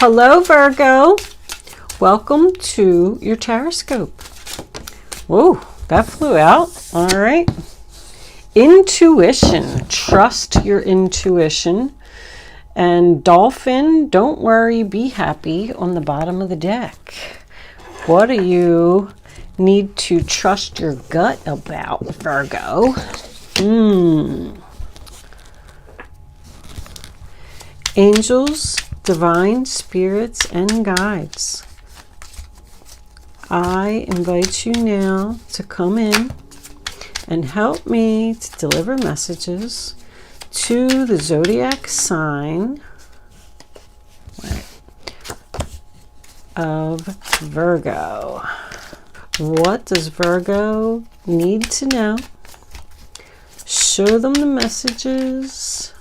Hello Virgo, welcome to your Tauroscope. Whoa, that flew out. All right. Intuition, trust your intuition. And Dolphin, don't worry, be happy on the bottom of the deck. What do you need to trust your gut about, Virgo? Angels, divine spirits, and guides. I invite you now to come in and help me to deliver messages to the zodiac sign of Virgo. What does Virgo need to know? Show them the messages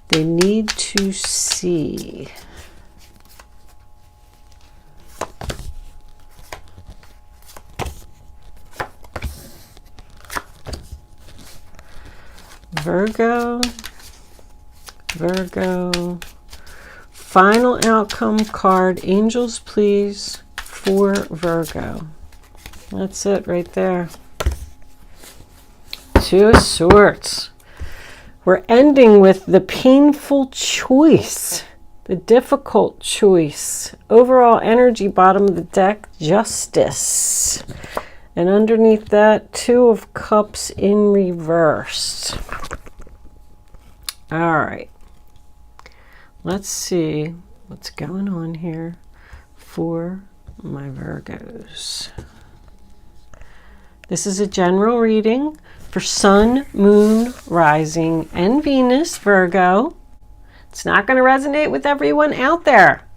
they need to see. Virgo, final outcome card, angels please, for Virgo. That's it right there. Two of Swords. We're ending with the painful choice, the difficult choice. Overall energy, bottom of the deck, Justice. And underneath that, Two of Cups in reverse. All right. Let's see what's going on here for my Virgos. This is a general reading for Sun, Moon, Rising, and Venus, Virgo. It's not going to resonate with everyone out there.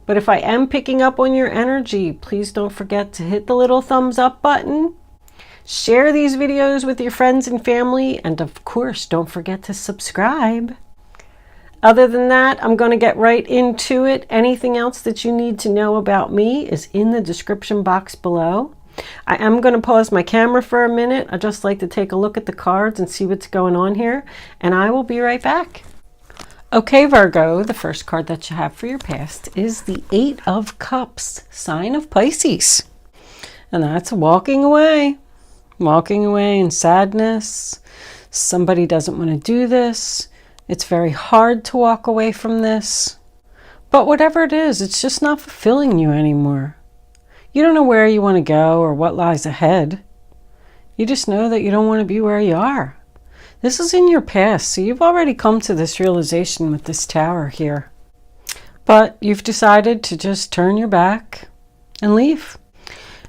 But if I am picking up on your energy, please don't forget to hit the little thumbs up button. Share these videos with your friends and family. And of course, don't forget to subscribe. Other than that, I'm going to get right into it. Anything else that you need to know about me is in the description box below. I am going to pause my camera for a minute. I just like to take a look at the cards and see what's going on here. And I will be right back. Okay, Virgo, the first card that you have for your past is the Eight of Cups, sign of Pisces. And that's walking away in sadness. Somebody doesn't want to do this. It's very hard to walk away from this. But whatever it is, it's just not fulfilling you anymore. You don't know where you want to go or what lies ahead. You just know that you don't want to be where you are. This is in your past, so you've already come to this realization with this Tower here. But you've decided to just turn your back and leave.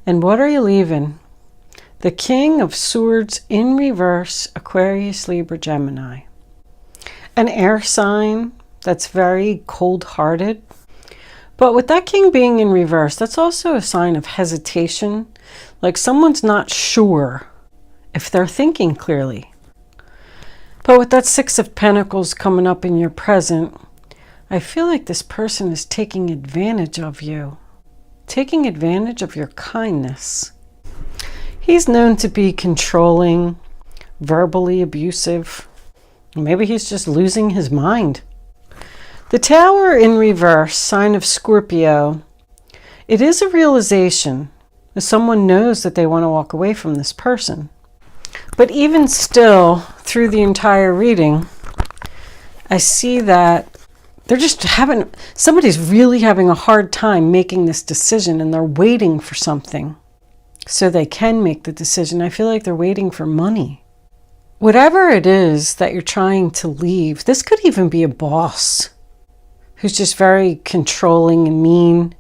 And what are you leaving? The King of Swords in reverse, Aquarius, Libra, Gemini. An air sign that's very cold-hearted. But with that King being in reverse, that's also a sign of hesitation. Like someone's not sure if they're thinking clearly. But with that Six of Pentacles coming up in your present, I feel like this person is taking advantage of you. Taking advantage of your kindness. He's known to be controlling, verbally abusive. Maybe he's just losing his mind. The Tower in reverse, sign of Scorpio, it is a realization that someone knows that they want to walk away from this person. But even still, through the entire reading, I see that they're just somebody's really having a hard time making this decision, and they're waiting for something so they can make the decision. I feel like they're waiting for money. Whatever it is that you're trying to leave, this could even be a boss who's just very controlling and mean.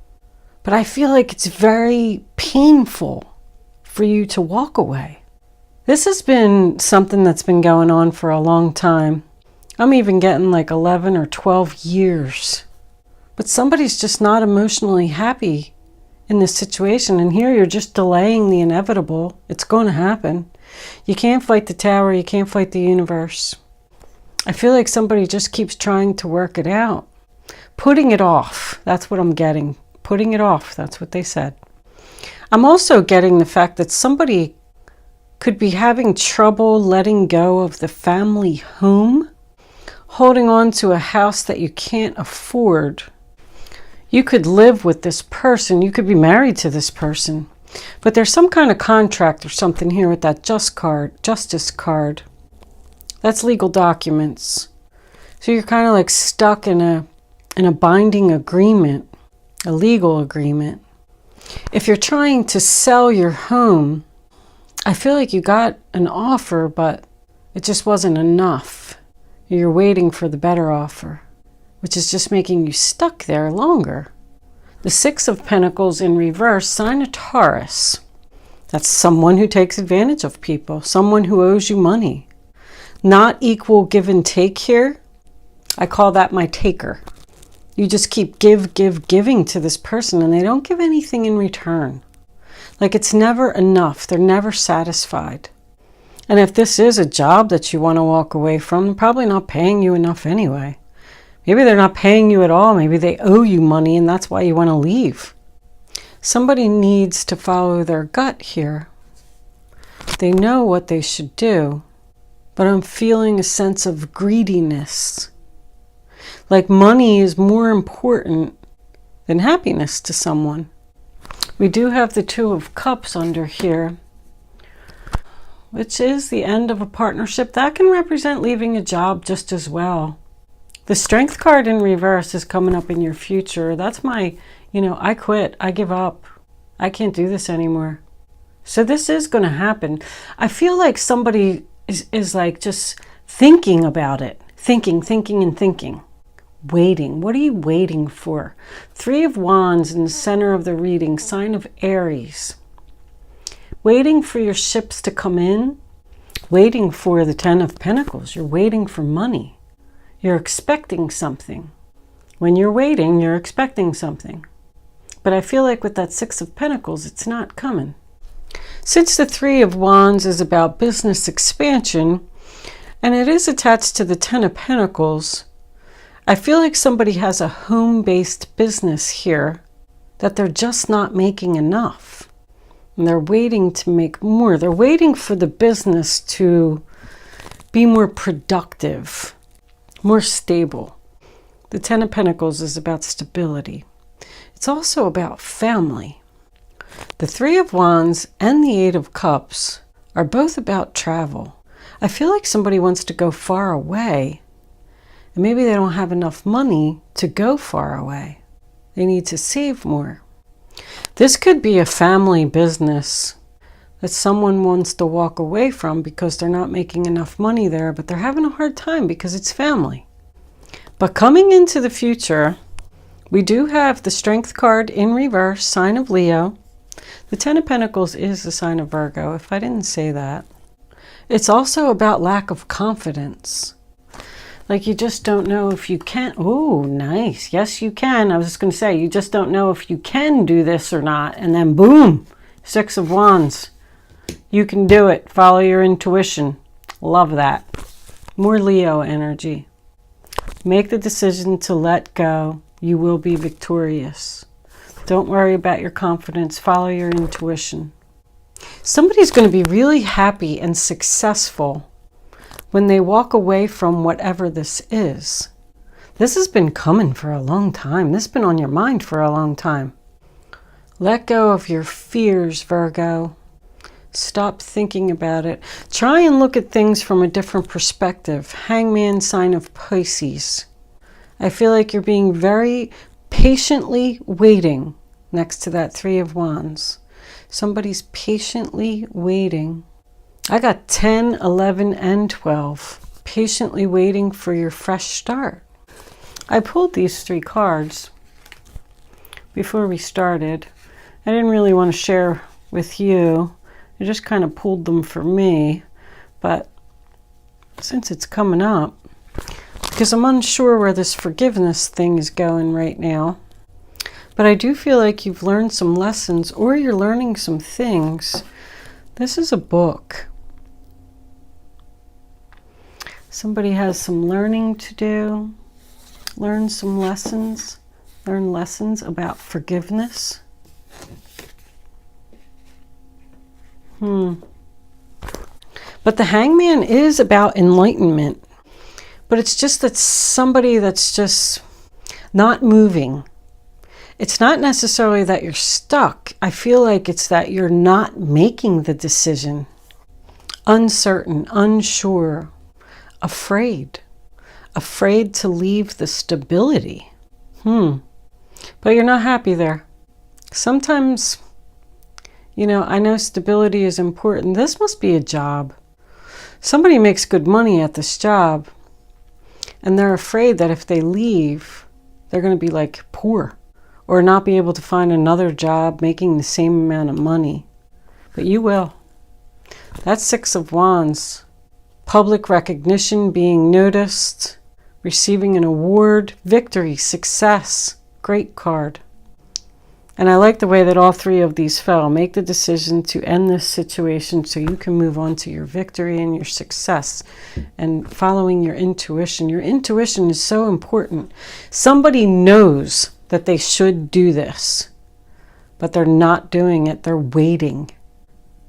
But I feel like it's very painful for you to walk away. This has been something that's been going on for a long time. I'm even getting like 11 or 12 years. But somebody's just not emotionally happy in this situation. And here you're just delaying the inevitable. It's going to happen. You can't fight the Tower. You can't fight the universe. I feel like somebody just keeps trying to work it out. Putting it off. That's what I'm getting. Putting it off. That's what they said. I'm also getting the fact that somebody could be having trouble letting go of the family home, holding on to a house that you can't afford. You could live with this person. You could be married to this person. But there's some kind of contract or something here with that justice card. That's legal documents. So you're kind of like stuck in a binding agreement, a legal agreement. If you're trying to sell your home, I feel like you got an offer, but it just wasn't enough. You're waiting for the better offer, which is just making you stuck there longer. The Six of Pentacles in reverse, sign of Taurus. That's someone who takes advantage of people, someone who owes you money. Not equal give and take here. I call that my taker. You just keep giving to this person and they don't give anything in return. Like it's never enough. They're never satisfied. And if this is a job that you want to walk away from, they're probably not paying you enough anyway. Maybe they're not paying you at all. Maybe they owe you money and that's why you want to leave. Somebody needs to follow their gut here. They know what they should do, but I'm feeling a sense of greediness. Like money is more important than happiness to someone. We do have the Two of Cups under here, which is the end of a partnership. That can represent leaving a job just as well. The Strength card in reverse is coming up in your future. That's my, I quit. I give up. I can't do this anymore. So this is going to happen. I feel like somebody is like just thinking about it. Thinking. Waiting. What are you waiting for? Three of Wands in the center of the reading, sign of Aries. Waiting for your ships to come in. Waiting for the Ten of Pentacles. You're waiting for money. You're expecting something. When you're waiting, you're expecting something. But I feel like with that Six of Pentacles, it's not coming. Since the Three of Wands is about business expansion, and it is attached to the Ten of Pentacles, I feel like somebody has a home-based business here that they're just not making enough. And they're waiting to make more. They're waiting for the business to be more productive, more stable. The Ten of Pentacles is about stability. It's also about family. The Three of Wands and the Eight of Cups are both about travel. I feel like somebody wants to go far away. And maybe they don't have enough money to go far away. They need to save more. This could be a family business that someone wants to walk away from because they're not making enough money there, but they're having a hard time because it's family. But coming into the future, we do have the Strength card in reverse, sign of Leo. The Ten of Pentacles is the sign of Virgo, if I didn't say that. It's also about lack of confidence. Like you just don't know if you can. Oh, nice. Yes, you can. I was just going to say, you just don't know if you can do this or not. And then boom, Six of Wands. You can do it. Follow your intuition. Love that. More Leo energy. Make the decision to let go. You will be victorious. Don't worry about your confidence. Follow your intuition. Somebody's going to be really happy and successful when they walk away from whatever this is. This has been coming for a long time. This has been on your mind for a long time. Let go of your fears, Virgo. Stop thinking about it. Try and look at things from a different perspective. Hangman, sign of Pisces. I feel like you're being very patiently waiting next to that Three of Wands. Somebody's patiently waiting. I got 10, 11, and 12. Patiently waiting for your fresh start. I pulled these three cards before we started. I didn't really want to share with you. I just kind of pulled them for me. But since it's coming up, because I'm unsure where this forgiveness thing is going right now, but I do feel like you've learned some lessons or you're learning some things. This is a book. Somebody has some learning to do, learn some lessons, learn lessons about forgiveness. But the Hangman is about enlightenment, but it's just that somebody that's just not moving. It's not necessarily that you're stuck. I feel like it's that you're not making the decision. Uncertain, unsure, afraid. Afraid to leave the stability. But you're not happy there. Sometimes, you know, I know stability is important. This must be a job. Somebody makes good money at this job, and they're afraid that if they leave, they're going to be like poor or not be able to find another job making the same amount of money. But you will. That's Six of Wands. Public recognition, being noticed, receiving an award, victory, success. Great card. And I like the way that all three of these fell. Make the decision to end this situation so you can move on to your victory and your success. And following your intuition. Your intuition is so important. Somebody knows that they should do this, but they're not doing it. They're waiting.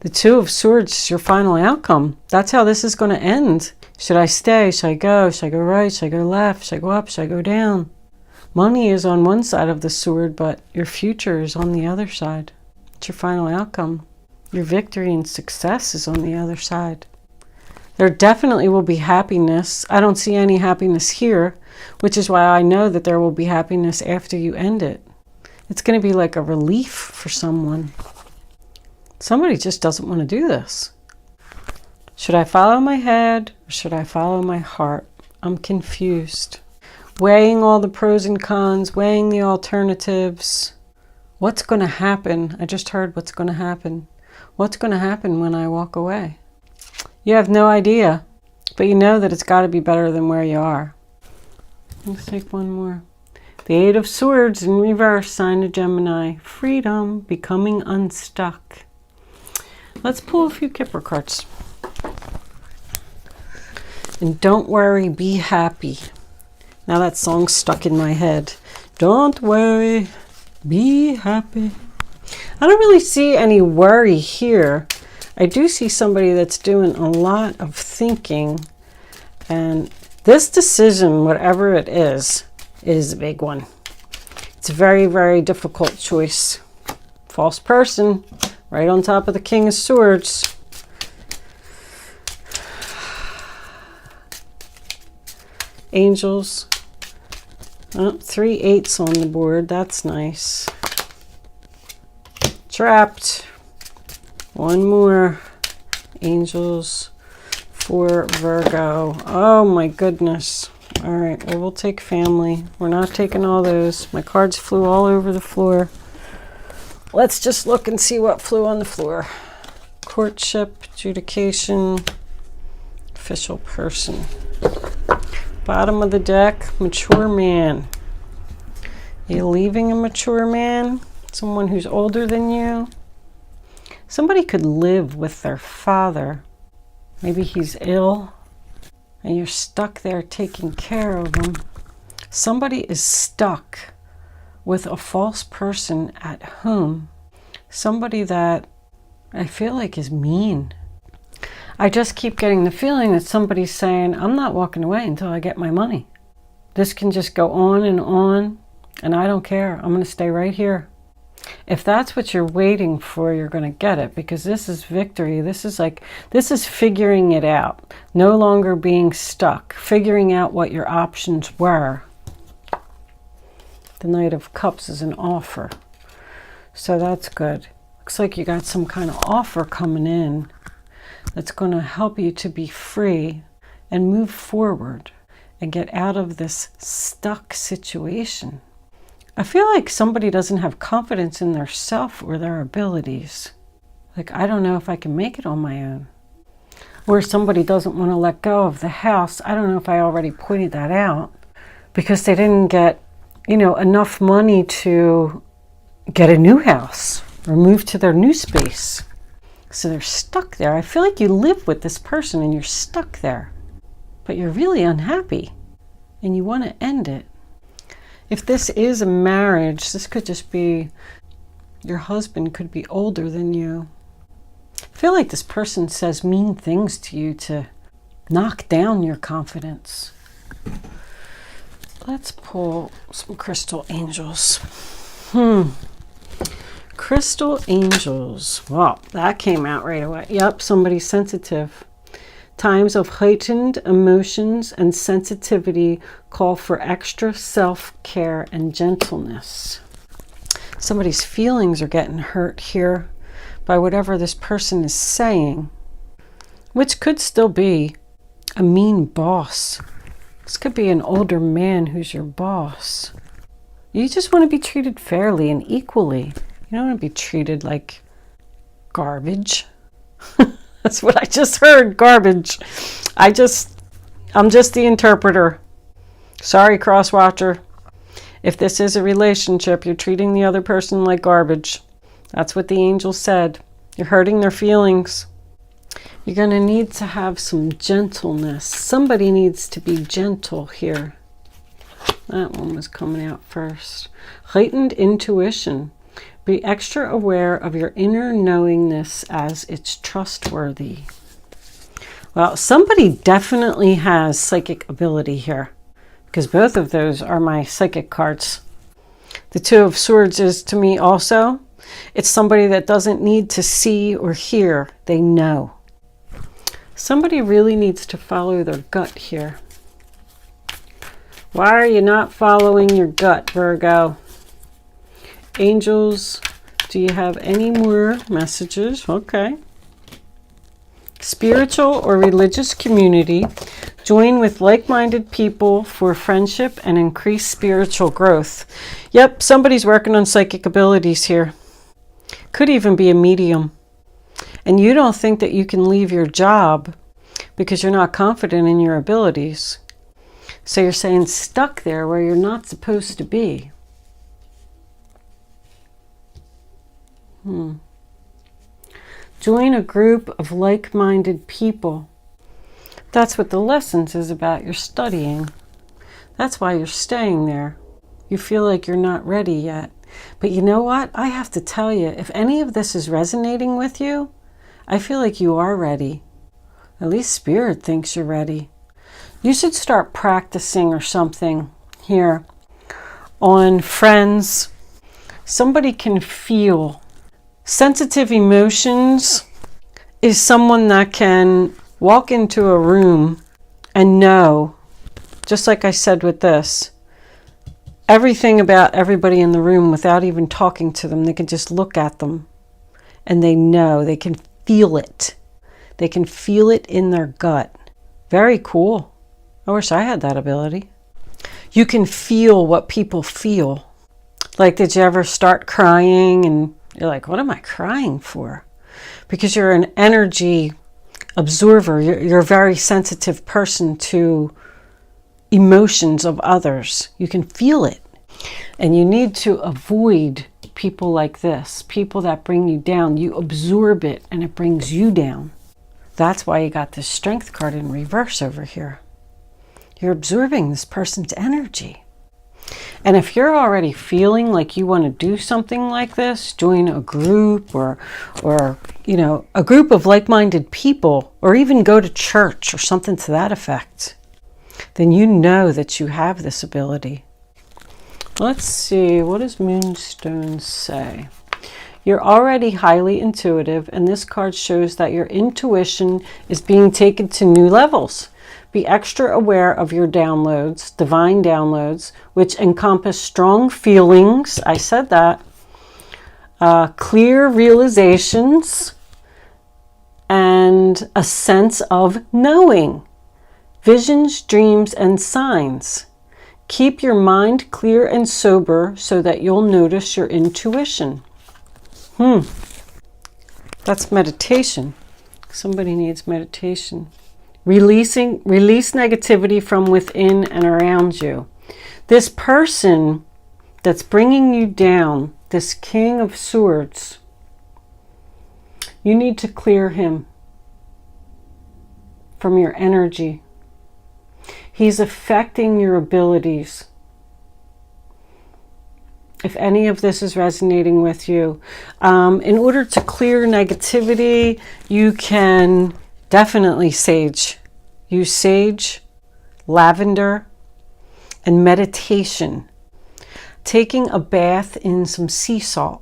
The Two of Swords is your final outcome. That's how this is going to end. Should I stay? Should I go? Should I go right? Should I go left? Should I go up? Should I go down? Money is on one side of the sword, but your future is on the other side. It's your final outcome. Your victory and success is on the other side. There definitely will be happiness. I don't see any happiness here, which is why I know that there will be happiness after you end it. It's going to be like a relief for someone. Somebody just doesn't want to do this. Should I follow my head or should I follow my heart? I'm confused. Weighing all the pros and cons, weighing the alternatives. What's going to happen? I just heard what's going to happen. What's going to happen when I walk away? You have no idea, but you know that it's got to be better than where you are. Let's take one more. The Eight of Swords in reverse, sign of Gemini. Freedom, becoming unstuck. Let's pull a few Kipper cards. And don't worry, be happy. Now that song's stuck in my head. Don't worry, be happy. I don't really see any worry here. I do see somebody that's doing a lot of thinking. And this decision, whatever it is a big one. It's a very, very difficult choice. False person, right on top of the King of Swords. Angels. Oh, 3 8s on the board. That's nice. Trapped. One more. Angels for Virgo. Oh my goodness. All right. Well, we'll take family. We're not taking all those. My cards flew all over the floor. Let's just look and see what flew on the floor. Courtship, adjudication, official person. Bottom of the deck, mature man. You're leaving a mature man? Someone who's older than you? Somebody could live with their father. Maybe he's ill and you're stuck there taking care of him. Somebody is stuck with a false person at home. Somebody that I feel like is mean. I just keep getting the feeling that somebody's saying, I'm not walking away until I get my money. This can just go on, and I don't care. I'm going to stay right here. If that's what you're waiting for, you're going to get it, because this is victory. This is figuring it out. No longer being stuck. Figuring out what your options were. The Knight of Cups is an offer. So that's good. Looks like you got some kind of offer coming in that's going to help you to be free and move forward and get out of this stuck situation. I feel like somebody doesn't have confidence in their self or their abilities. Like, I don't know if I can make it on my own. Or somebody doesn't want to let go of the house. I don't know if I already pointed that out, because they didn't get, enough money to get a new house or move to their new space. So they're stuck there. I feel like you live with this person and you're stuck there, but you're really unhappy and you want to end it. If this is a marriage, this could just be your husband could be older than you. I feel like this person says mean things to you to knock down your confidence. Let's pull some crystal angels. Crystal angels. Wow, that came out right away. Yep, somebody's sensitive. Times of heightened emotions and sensitivity call for extra self-care and gentleness. Somebody's feelings are getting hurt here by whatever this person is saying, which could still be a mean boss. This could be an older man who's your boss. You just want to be treated fairly and equally. You don't want to be treated like garbage. That's what I just heard, garbage. I'm just the interpreter. Sorry, cross-watcher. If this is a relationship, you're treating the other person like garbage. That's what the angel said. You're hurting their feelings. You're going to need to have some gentleness. Somebody needs to be gentle here. That one was coming out first. Heightened intuition. Be extra aware of your inner knowingness as it's trustworthy. Well, somebody definitely has psychic ability here, because both of those are my psychic cards. The Two of Swords is, to me also, it's somebody that doesn't need to see or hear. They know. Somebody really needs to follow their gut here. Why are you not following your gut, Virgo? Angels, do you have any more messages? Okay. Spiritual or religious community. Join with like-minded people for friendship and increased spiritual growth. Yep, somebody's working on psychic abilities here. Could even be a medium. And you don't think that you can leave your job because you're not confident in your abilities. So you're saying stuck there where you're not supposed to be. Join a group of like-minded people. That's what the lessons is about. You're studying. That's why you're staying there. You feel like you're not ready yet. But you know what? I have to tell you, if any of this is resonating with you, I feel like you are ready. At least Spirit thinks you're ready. You should start practicing or something here on friends. Somebody can feel. Sensitive emotions is someone that can walk into a room and know, just like I said with this, everything about everybody in the room without even talking to them. They can just look at them and they know. They can feel it. They can feel it in their gut. Very cool. I wish I had that ability. You can feel what people feel. Like, did you ever start crying and you're like, what am I crying for? Because you're an energy absorber. You're a very sensitive person to emotions of others. You can feel it. And you need to avoid people like this, people that bring you down. You absorb it and it brings you down. That's why you got this Strength card in reverse over here. You're absorbing this person's energy. And if you're already feeling like you want to do something like this, join a group or you know, a group of like-minded people, or even go to church or something to that effect, then you know that you have this ability. Let's see, what does Moonstone say? You're already highly intuitive, and this card shows that your intuition is being taken to new levels. Be extra aware of your downloads, divine downloads, which encompass strong feelings, I said that, clear realizations, and a sense of knowing. Visions, dreams, and signs. Keep your mind clear and sober so that you'll notice your intuition. That's meditation. Somebody needs meditation. Release negativity from within and around you. This person that's bringing you down, this King of Swords, you need to clear him from your energy. He's affecting your abilities. If any of this is resonating with you, in order to clear negativity, you can definitely sage. Use sage, lavender, and meditation taking a bath in some sea salt,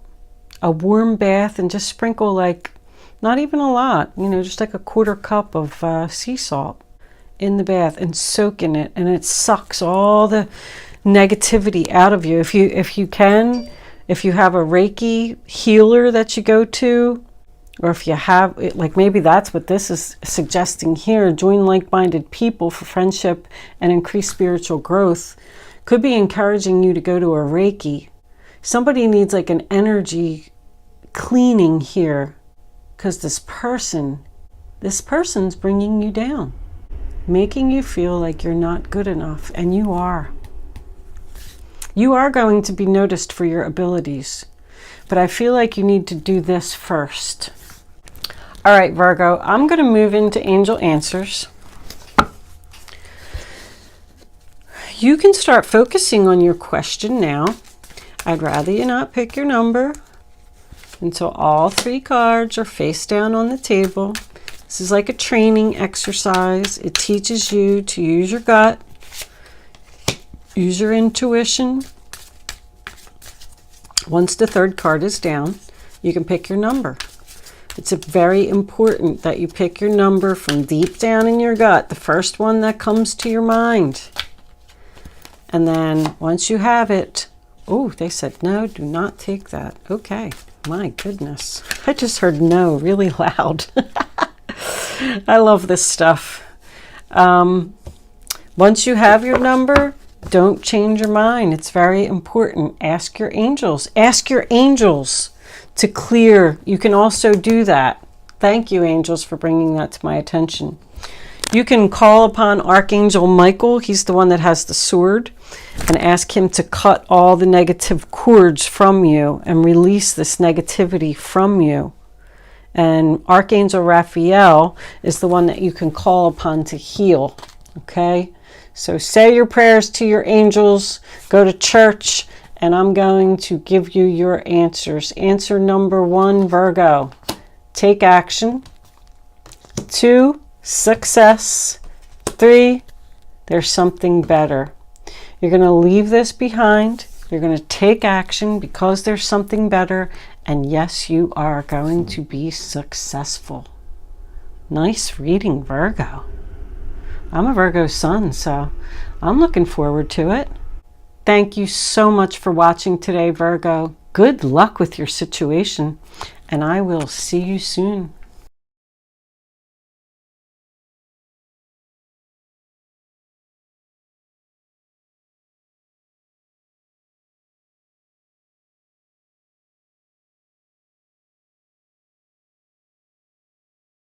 a warm bath, and just sprinkle like, not even a lot, you know, just like a 1/4 cup of sea salt in the bath and soak in it, and it sucks all the negativity out of you. If you can, if you have a Reiki healer that you go to, or if you have, like maybe that's what this is suggesting here, join like-minded people for friendship and increase spiritual growth, could be encouraging you to go to a Reiki. Somebody needs like an energy cleaning here, because this person's bringing you down, making you feel like you're not good enough, and you are. You are going to be noticed for your abilities, but I feel like you need to do this first. All right, Virgo, I'm going to move into angel answers. You can start focusing on your question now. I'd rather you not pick your number until all 3 cards are face down on the table. This is like a training exercise. It teaches you to use your gut, use your intuition. Once the 3rd card is down, you can pick your number. It's very important that you pick your number from deep down in your gut, the first one that comes to your mind. And then once you have it, oh, they said no, do not take that. Okay, my goodness. I just heard no really loud. I love this stuff. Once you have your number, don't change your mind. It's very important. Ask your angels. Ask your angels to clear. You can also do that. Thank you, angels, for bringing that to my attention. You can call upon Archangel Michael. He's the one that has the sword, and ask him to cut all the negative cords from you and release this negativity from you. And Archangel Raphael is the one that you can call upon to heal. Okay? So say your prayers to your angels, go to church, and I'm going to give you your answers. Answer number 1, Virgo. Take action. 2, success. 3, there's something better. You're going to leave this behind. You're going to take action because there's something better. And yes, you are going to be successful. Nice reading, Virgo. I'm a Virgo sun, so I'm looking forward to it. Thank you so much for watching today, Virgo. Good luck with your situation, and I will see you soon.